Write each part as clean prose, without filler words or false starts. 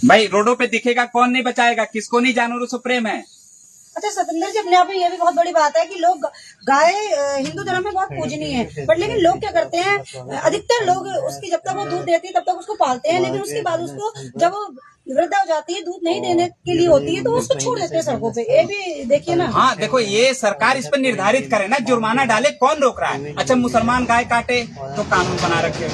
भाई रोडों पे दिखेगा, कौन नहीं बचाएगा, किसको नहीं जानवरों से प्रेम है। अच्छा सतेंद्र जी, अपने आप में ये भी बहुत बड़ी बात है कि लोग गाय हिंदू धर्म में बहुत पूजनीय है, बट लेकिन लोग क्या करते हैं, अधिकतर लोग उसकी जब तक वो दूध देती है तब तक उसको पालते हैं, लेकिन उसके बाद उसको जब वो वृद्ध हो जाती है, दूध नहीं देने के लिए होती है, तो उसको छोड़ देते हैं सड़कों पे। ये भी देखिए ना। हाँ देखो, ये सरकार इस पर निर्धारित करे ना, जुर्माना डाले, कौन रोक रहा है। अच्छा मुसलमान गाय काटे तो कानून बना रखे,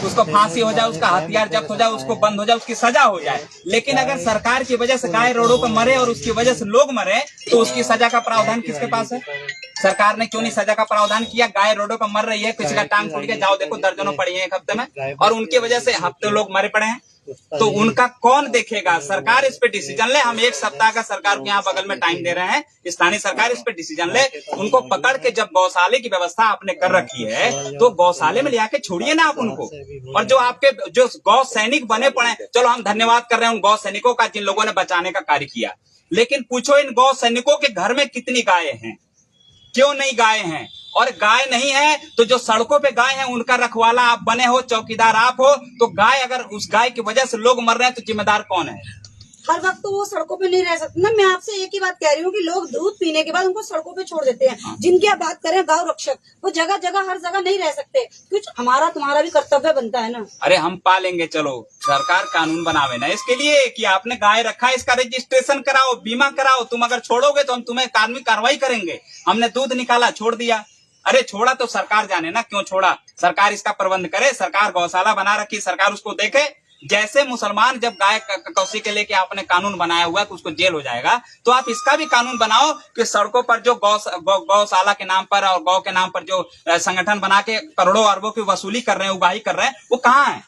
उसको फांसी हो जाए, उसका हथियार जब्त हो जाए, उसको बंद हो जाए, उसकी सजा हो जाए। लेकिन अगर सरकार की वजह से गाय रोडों पर मरे और उसकी वजह से लोग मरे, तो उसकी सजा का प्रावधान किसके पास है? सरकार ने क्यों नहीं सजा का प्रावधान किया? गाय रोडों पर मर रही है, किसी का टांग टूट गया, जाओ देखो दर्जनों पड़ी है एक हफ्ते में, और उनकी वजह से हफ्ते लोग मरे पड़े हैं, तो उनका कौन देखेगा? सरकार इस पे डिसीजन ले। हम एक सप्ताह का सरकार को यहाँ बगल में टाइम दे रहे हैं, स्थानीय सरकार इस पे डिसीजन ले। उनको पकड़ के, जब गौशाले की व्यवस्था आपने कर रखी है तो गौशाले में ले आके छोड़िए ना आप उनको। और जो आपके जो गौ सैनिक बने पड़े, चलो हम धन्यवाद कर रहे हैं उन गौ सैनिकों का जिन लोगों ने बचाने का कार्य किया, लेकिन पूछो इन गौ सैनिकों के घर में कितनी गायें हैं? क्यों नहीं गाय हैं? और गाय नहीं है तो जो सड़कों पे गाय है उनका रखवाला आप बने हो, चौकीदार आप हो, तो गाय, अगर उस गाय की वजह से लोग मर रहे हैं तो जिम्मेदार कौन है? हर वक्त तो वो सड़कों पे नहीं रह सकते ना। मैं आपसे एक ही बात कह रही हूँ कि लोग दूध पीने के बाद उनको सड़कों पे छोड़ देते हैं। जिनकी आप बात करें गांव रक्षक, वो जगह जगह हर जगह नहीं रह सकते। कुछ हमारा तुम्हारा भी कर्तव्य बनता है ना। अरे हम पालेंगे, चलो सरकार कानून बनावे ना इसके लिए कि आपने गाय रखा है, इसका रजिस्ट्रेशन कराओ, बीमा कराओ। तुम अगर छोड़ोगे तो हम तुम्हें कानूनी कार्रवाई करेंगे। हमने दूध निकाला, छोड़ दिया, अरे छोड़ा तो सरकार जाने ना क्यों छोड़ा। सरकार इसका प्रबंध करे, सरकार गौशाला बना रखी, सरकार उसको देखे। जैसे मुसलमान जब गाय कौसी के लेके आपने कानून बनाया हुआ है तो उसको जेल हो जाएगा, तो आप इसका भी कानून बनाओ कि सड़कों पर जो गौशाला के नाम पर और गौ के नाम पर जो संगठन बना के करोड़ों अरबों की वसूली कर रहे हैं, उगाही कर रहे हैं, वो कहाँ है?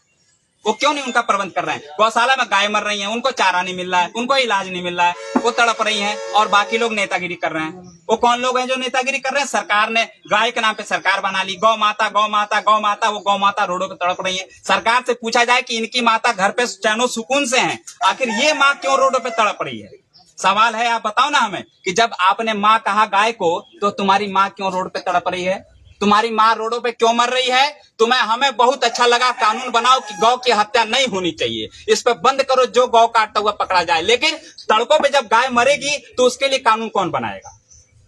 वो क्यों नहीं उनका प्रबंध कर रहे हैं? गौशाला में गाय मर रही हैं, उनको चारा नहीं मिल रहा है, उनको इलाज नहीं मिल रहा है, वो तड़प रही हैं, और बाकी लोग नेतागिरी कर रहे हैं। वो कौन लोग हैं जो नेतागिरी कर रहे हैं? सरकार ने गाय के नाम पे सरकार बना ली, गौ माता गौ माता गौ माता। वो गौ माता रोडों पे तड़प रही है। सरकार से पूछा जाए कि इनकी माता घर पे चैनो सुकून से है, आखिर ये माँ क्यों रोडों पे तड़प रही है? सवाल है, आप बताओ ना हमें कि जब आपने माँ कहा गाय को, तो तुम्हारी माँ क्यों रोड पे तड़प रही है? तुम्हारी माँ रोडों पे क्यों मर रही है? हमें बहुत अच्छा लगा, कानून बनाओ कि गौ की हत्या नहीं होनी चाहिए, इस पे बंद करो, जो गौ काटता हुआ पकड़ा जाए। लेकिन सड़कों पे जब गाय मरेगी तो उसके लिए कानून कौन बनाएगा?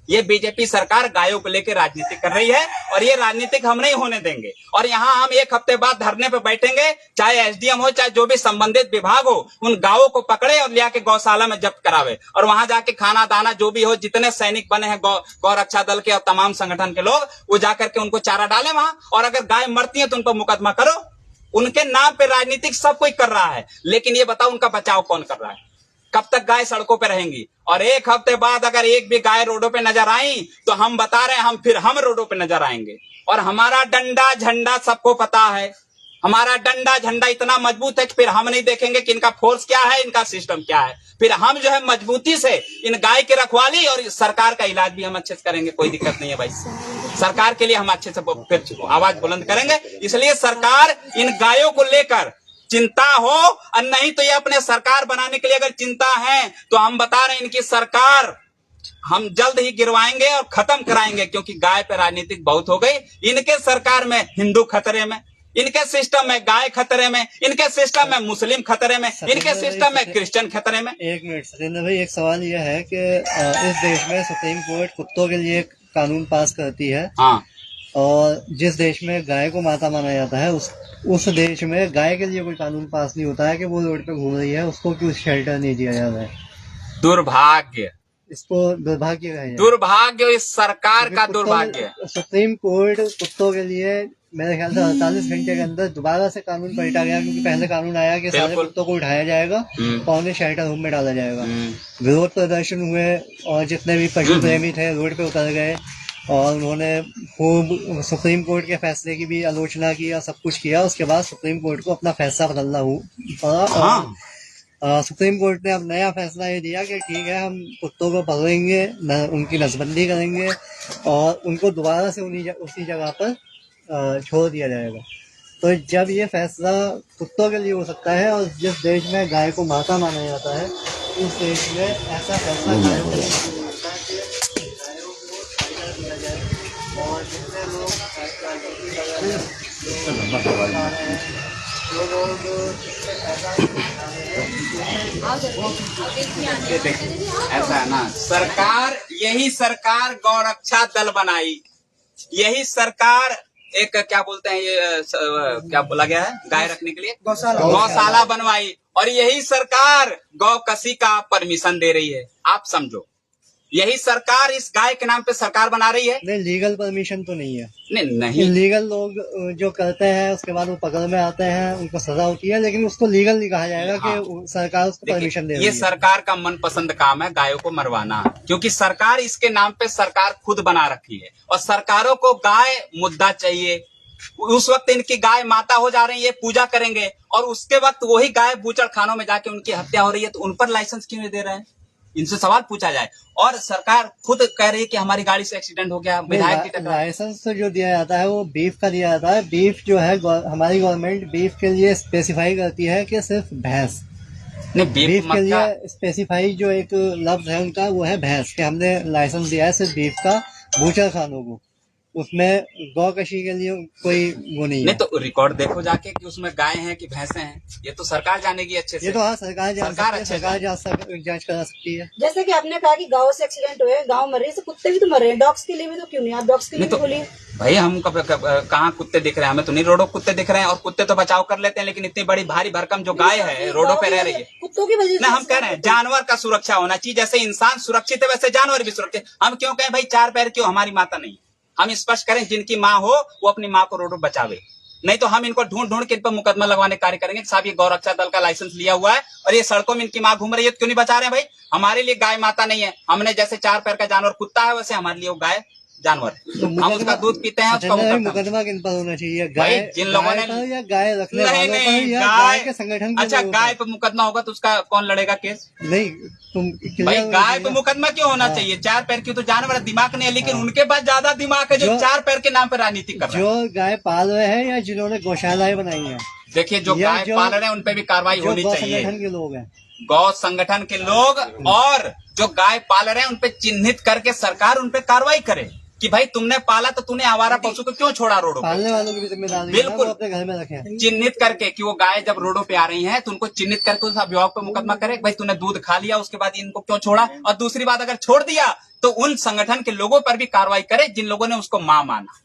ये बीजेपी सरकार गायों को लेकर राजनीति कर रही है, और ये राजनीतिक हम नहीं होने देंगे। और यहाँ हम एक हफ्ते बाद धरने पे बैठेंगे, चाहे एसडीएम हो, चाहे जो भी संबंधित विभाग हो, उन गायों को पकड़े और ले आके गौशाला में जब्त करावे, और वहां जाके खाना दाना जो भी हो, जितने सैनिक बने हैं गौ रक्षा दल के और तमाम संगठन के लोग, वो जाकर के उनको चारा डाले वहां। और अगर गाय मरती है तो उन पर मुकदमा करो। उनके नाम पे राजनीतिक सब कोई कर रहा है, लेकिन ये बताओ उनका बचाव कौन कर रहा है? कब तक गाय सड़कों पे रहेंगी? और एक हफ्ते बाद अगर एक भी गाय रोडों पे नजर आई तो हम बता रहे हैं, हम रोडों पे नजर आएंगे। और हमारा डंडा झंडा सबको पता है, हमारा डंडा झंडा इतना मजबूत है कि फिर हम नहीं देखेंगे कि इनका फोर्स क्या है, इनका सिस्टम क्या है। फिर हम जो है मजबूती से इन गाय की रखवाली और सरकार का इलाज भी हम अच्छे से करेंगे। कोई दिक्कत नहीं है भाई, सरकार के लिए हम अच्छे से फिर आवाज बुलंद करेंगे। इसलिए सरकार इन गायों को लेकर चिंता हो, और नहीं तो ये अपने सरकार बनाने के लिए अगर चिंता है तो हम बता रहे हैं, इनकी सरकार हम जल्द ही गिरवाएंगे और खत्म कराएंगे, क्योंकि गाय पे राजनीतिक बहुत हो गई। इनके सरकार में हिंदू खतरे में, इनके सिस्टम में गाय खतरे में, इनके सिस्टम में मुस्लिम खतरे में, इनके सिस्टम में क्रिश्चियन खतरे में। एक मिनट सतेंद्र भाई, एक सवाल यह है कि इस देश में सुप्रीम कोर्ट कुत्तों के लिए कानून पास करती है। हाँ, और जिस देश में गाय को माता माना जाता है, उस देश में गाय के लिए कोई कानून पास नहीं होता है कि वो रोड पे घूम रही है, उसको क्यों शेल्टर नहीं दिया जाता है? दुर्भाग्य, इसको दुर्भाग्य कहा जाए। दुर्भाग्य, इस सरकार का दुर्भाग्य। सुप्रीम कोर्ट कुत्तों के लिए मेरे ख्याल से 48 घंटे के अंदर दोबारा से कानून पलटा गया, क्योंकि पहले कानून आया कि सारे कुत्तों को उठाया जाएगा और उन्हें शेल्टर होम में डाला जाएगा। विरोध प्रदर्शन हुए और जितने भी पशु प्रेमी थे रोड पे उतर गए, और उन्होंने खूब सुप्रीम कोर्ट के फैसले की भी आलोचना की और सब कुछ किया। उसके बाद सुप्रीम कोर्ट को अपना फैसला बदलना पड़ा। सुप्रीम कोर्ट ने अब नया फैसला ये दिया कि ठीक है, हम कुत्तों को पकड़ेंगे, उनकी नसबंदी करेंगे और उनको दोबारा से उसी जगह पर छोड़ दिया जाएगा। तो जब ये फैसला कुत्तों के लिए हो सकता है, और जिस देश में गाय को माता माना जाता है, उस देश में ऐसा फैसला गायों के लिए दिया जाए। और जितने लोग जो लोग ऐसा ये देखिए, ऐसा है ना, सरकार, यही सरकार गौरक्षा दल बनाई, यही सरकार एक क्या बोलते हैं ये क्या बोला गया है गाय रखने के लिए, गौशाला बनवाई, और यही सरकार गौ कसी का परमिशन दे रही है। आप समझो, यही सरकार इस गाय के नाम पे सरकार बना रही है। नहीं, लीगल परमिशन तो नहीं है। नहीं लीगल लोग जो करते हैं उसके बाद वो पकड़ में आते हैं, उनको सजा होती है, लेकिन उसको लीगल नहीं कहा जाएगा कि सरकार उसको परमिशन दे रही ये है। सरकार का मनपसंद काम है गायों को मरवाना, क्योंकि सरकार इसके नाम पे सरकार खुद बना रखी है, और सरकारों को गाय मुद्दा चाहिए। उस वक्त इनकी गाय माता हो जा रही है, पूजा करेंगे, और उसके वक्त वही गाय बूचड़ खानों में जाके उनकी हत्या हो रही है, तो उन पर लाइसेंस क्यों नहीं दे रहे हैं? इनसे सवाल पूछा जाए। और सरकार खुद कह रही है कि हमारी गाड़ी से एक्सीडेंट हो गया, विधायक की टक्कर। लाइसेंस तो जो दिया जाता है वो बीफ का दिया जाता है। बीफ जो है हमारी गवर्नमेंट बीफ के लिए स्पेसिफाई करती है कि सिर्फ भैंस। नहीं, बीफ के लिए स्पेसिफाई जो एक लफ्ज है उनका वो है भैंस, कि हमने लाइसेंस दिया है सिर्फ बीफ का बूचर खानों को, उसमें गौ कशी के लिए कोई वो नहीं है। तो रिकॉर्ड देखो जाके कि उसमें गाय हैं कि भैंसे हैं, ये तो सरकार जानेगी अच्छे से। ये तो हाँ, सरकार सरकार जांच करा सकती है। जैसे कि आपने कहा कि गाँव से एक्सीडेंट हुए, गाँव मर रही है, कुत्ते भी तो मर रहे हैं, डॉग्स के लिए भी तो क्यों नहीं आप डॉग्स के लिए तो बोलिए। भाई हम कहाँ कुत्ते दिख रहे हैं? हमें तो नहीं रोडों कुत्ते दिख रहे हैं, और कुत्ते तो बचाव कर लेते हैं, लेकिन इतनी बड़ी भारी भरकम जो गाय है रोडों पे रह रही है, कुत्तों की वजह से। हम कह रहे हैं जानवर का सुरक्षा होना चाहिए। जैसे इंसान सुरक्षित है वैसे जानवर भी सुरक्षित। हम क्यों कहें भाई चार पैर क्यों? हमारी माता नहीं, हम स्पष्ट करें जिनकी माँ हो वो अपनी माँ को रोडों बचावे, नहीं तो हम इनको ढूंढ ढूंढ के इन पर मुकदमा लगवाने कार्य करेंगे। साहब ये गौरक्षा दल का लाइसेंस लिया हुआ है और ये सड़कों में इनकी माँ घूम रही है, तो क्यों नहीं बचा रहे हैं भाई? हमारे लिए गाय माता नहीं है, हमने जैसे चार पैर का जानवर कुत्ता है वैसे हमारे लिए वो गाय जानवर है, तो हम उसका दूध पीते हैं, उसका मुकदमा किन पर होना चाहिए? गाय जिन लोगों ने या गाय रखने वालों पर या गाय के संगठन? अच्छा, गाय पे मुकदमा होगा तो उसका कौन लड़ेगा केस? नहीं, तुम भाई गाय पे मुकदमा क्यों होना चाहिए? चार पैर की तो जानवर दिमाग नहीं है, लेकिन उनके पास ज्यादा दिमाग है जो चार पैर के नाम पे राजनीति कर रहे हैं। जो गाय पाल रहे हैं या जिन्होंने गौशालाएं बनाई है, देखिए जो गाय पाल रहे हैं उन पे भी कार्रवाई होनी चाहिए। संगठन के लोग हैं, गौ संगठन के लोग, और जो गाय पाल रहे हैं उन पे चिन्हित करके सरकार उन पे कार्रवाई करे कि भाई तुमने पाला तो तूने आवारा पशु को क्यों छोड़ा रोडों पे? पालने वालों की भी जिम्मेदारी बिल्कुल अपने घर में रखें, चिन्हित करके कि वो गाय जब रोडों पे आ रही है तो उनको चिन्हित करके उस अभिभावक पे मुकदमा करे, भाई तूने दूध खा लिया उसके बाद इनको क्यों छोड़ा? और दूसरी बात, अगर छोड़ दिया तो उन संगठन के लोगों पर भी कार्रवाई करे जिन लोगों ने उसको मां माना।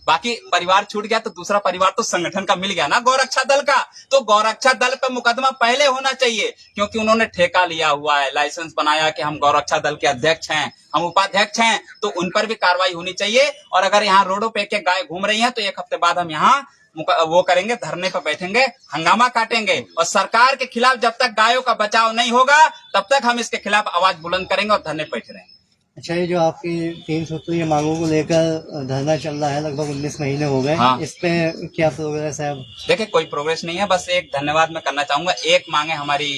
बाकी परिवार छूट गया तो दूसरा परिवार तो संगठन का मिल गया ना, गौरक्षा दल का। तो गौरक्षा दल पे मुकदमा पहले होना चाहिए, क्योंकि उन्होंने ठेका लिया हुआ है, लाइसेंस बनाया कि हम गौरक्षा दल के अध्यक्ष हैं, हम उपाध्यक्ष हैं, तो उन पर भी कार्रवाई होनी चाहिए। और अगर यहाँ रोडों पे एक गाय घूम रही है तो एक हफ्ते बाद हम यहाँ वो करेंगे, धरने पर बैठेंगे, हंगामा काटेंगे, और सरकार के खिलाफ जब तक गायों का बचाव नहीं होगा तब तक हम इसके खिलाफ आवाज बुलंद करेंगे और धरने पर बैठे रहेंगे। अच्छा, ये जो आपकी 3 सूत्रीय मांगों को लेकर धरना चल रहा है, लगभग 19 महीने हो गए, हाँ। इस पे क्या प्रोग्रेस है? देखिए कोई प्रोग्रेस नहीं है, बस एक धन्यवाद मैं करना चाहूंगा। एक मांगे हमारी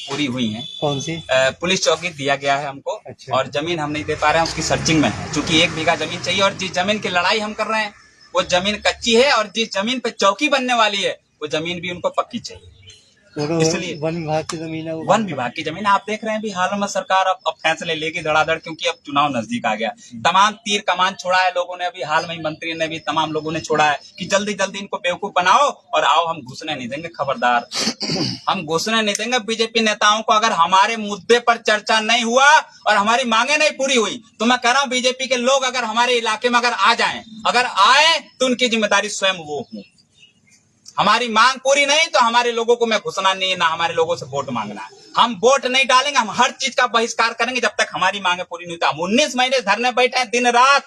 पूरी हुई हैं। कौन सी? पुलिस चौकी दिया गया है हमको। अच्छा। और जमीन हम नहीं दे पा रहे हैं, उसकी सर्चिंग में है, क्योंकि 1 बीघा जमीन चाहिए, और जिस जमीन की लड़ाई हम कर रहे हैं वो जमीन कच्ची है, और जिस जमीन पे चौकी बनने वाली है वो जमीन भी उनको पक्की चाहिए। इसलिए वन विभाग की जमीन है, वन विभाग की जमीन आप देख रहे हैं भी हाल में सरकार अब फैसले लेगी धड़ाधड़, क्योंकि अब चुनाव नजदीक आ गया। तमाम तीर कमान छोड़ा है लोगों ने, अभी हाल में ही मंत्री ने भी तमाम लोगों ने छोड़ा है कि जल्दी जल्दी इनको बेवकूफ बनाओ और आओ, हम घुसने नहीं देंगे, खबरदार हम घुसने नहीं देंगे बीजेपी नेताओं को। अगर हमारे मुद्दे पर चर्चा नहीं हुआ और हमारी मांगे नहीं पूरी हुई तो मैं कह रहा हूँ बीजेपी के लोग अगर हमारे इलाके में अगर आ जाए, अगर आए तो उनकी जिम्मेदारी स्वयं वो हो। हमारी मांग पूरी नहीं तो हमारे लोगों को मैं घुसना नहीं है, ना हमारे लोगों से वोट मांगना है। हम वोट नहीं डालेंगे, हम हर चीज का बहिष्कार करेंगे जब तक हमारी मांगे पूरी नहीं होती। हम 19 महीने धरने बैठे हैं दिन रात।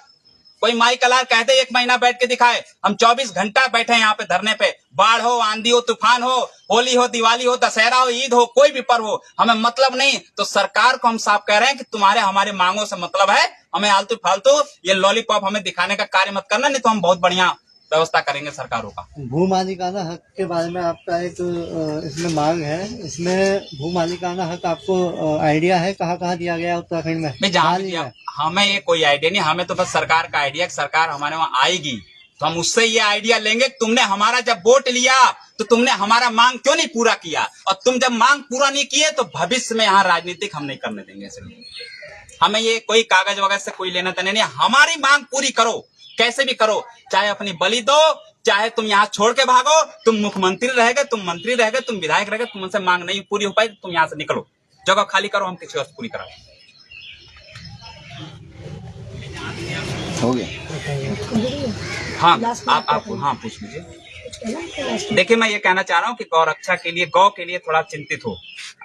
कोई माई कलार कहते 1 महीना बैठ के दिखाए, हम 24 घंटा बैठे हैं यहाँ पे धरने पे। बाढ़ हो, आंधी हो, तूफान हो, होली हो, दिवाली हो, दशहरा हो, ईद हो, कोई भी पर्व हो, हमें मतलब नहीं। तो सरकार को हम साफ कह रहे हैं कि तुम्हारे हमारे मांगों से मतलब है, हमें आलतू फालतू ये लॉलीपॉप हमें दिखाने का कार्य मत करना, नहीं तो हम बहुत बढ़िया व्यवस्था करेंगे सरकारों का। भू मालिकाना हक के बारे में आपका एक इसमें मांग है, इसमें भू मालिकाना हक आपको आइडिया है कहाँ कहाँ दिया गया है उत्तराखंड में? जहाँ हमें ये कोई आइडिया नहीं, हमें तो बस सरकार का आइडिया, सरकार हमारे वहाँ आएगी तो हम उससे ये आइडिया लेंगे। तुमने हमारा जब वोट लिया तो तुमने हमारा मांग क्यों नहीं पूरा किया, और तुम जब मांग पूरा नहीं किए तो भविष्य में यहाँ राजनीतिक हम नहीं करने देंगे। इसलिए हमें ये कोई कागज वगैरह से कोई लेना देना नहीं, हमारी मांग पूरी करो, कैसे भी करो, चाहे अपनी बलि दो, चाहे तुम यहाँ छोड़ के भागो, तुम मुख्यमंत्री रह गए, तुम मंत्री रह गए, तुम विधायक रह गए, तुमसे मांग नहीं पूरी हो पाई तो तुम यहाँ से निकलो। जगह खाली करो, हम किसी और से पूरी कराओ। हो गया। हाँ Last आप हाँ पूछ लीजिए। देखिए मैं ये कहना चाह रहा हूँ कि गौ रक्षा के लिए, गौ के लिए थोड़ा चिंतित हो।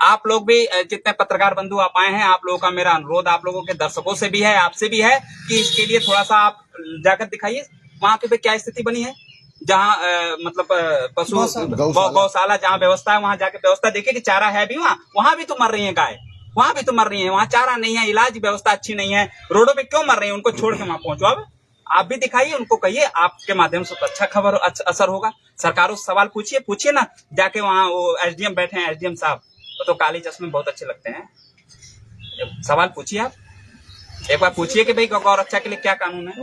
आप लोग भी, जितने पत्रकार बंधु आप आए हैं, आप लोगों का मेरा अनुरोध आप लोगों के दर्शकों से भी है, आपसे भी है कि इसके लिए थोड़ा सा आप जाकर दिखाइए वहां पे क्या स्थिति बनी है, जहाँ मतलब पशु गौशाला जहाँ व्यवस्था है, वहां जाके व्यवस्था देखिए कि चारा है भी, वहां भी तो मर रही है गाय, वहां भी तो मर रही है, वहां चारा नहीं है, इलाज व्यवस्था अच्छी नहीं है, रोडों पे क्यों मर रही है, उनको छोड़ के वहां पहुंचो। अब आप भी दिखाइए, उनको कहिए, आपके माध्यम से तो अच्छा खबर असर होगा। सरकारों से सवाल पूछिए ना जाके, वहाँ वो एसडीएम बैठे हैं, एसडीएम साहब तो काली चश्मे बहुत अच्छे लगते हैं, सवाल पूछिए आप, एक बार पूछिए कि भाई गौ रक्षा के लिए क्या कानून है।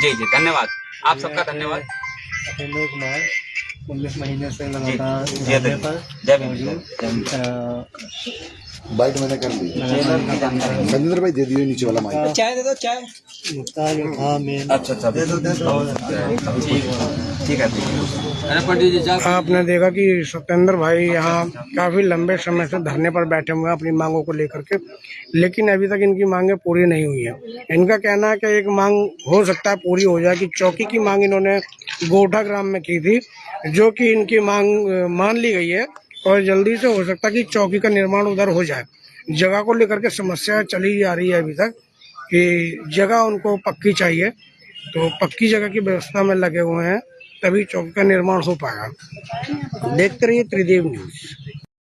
जी जी धन्यवाद, आप सबका धन्यवाद। अपेंद्र कुमार 19 महीने से लगातार जय धरने पर बाइट मैंने कर ली। संजय भाई दे दिए नीचे वाला माइक। चाय दे दो, चाय। मुद्दा जो था मेन, अच्छा ठीक है। अरे पंडित जी आपने देखा कि सत्येंद्र भाई यहाँ काफी लंबे समय से धरने पर बैठे हुए हैं अपनी मांगों को लेकर के, लेकिन अभी तक इनकी मांगें पूरी नहीं हुई है। इनका कहना है कि एक मांग हो सकता है पूरी हो जाए कि चौकी की मांग इन्होंने गोठा ग्राम में की थी, जो कि इनकी मांग मान ली गई है और जल्दी से हो सकता है कि चौकी का निर्माण उधर हो जाए। जगह को लेकर के समस्या चली जा रही है अभी तक कि जगह उनको पक्की चाहिए, तो पक्की जगह की व्यवस्था में लगे हुए हैं, तभी चौकी का निर्माण हो पाएगा। देखते रहिए त्रिदेव न्यूज।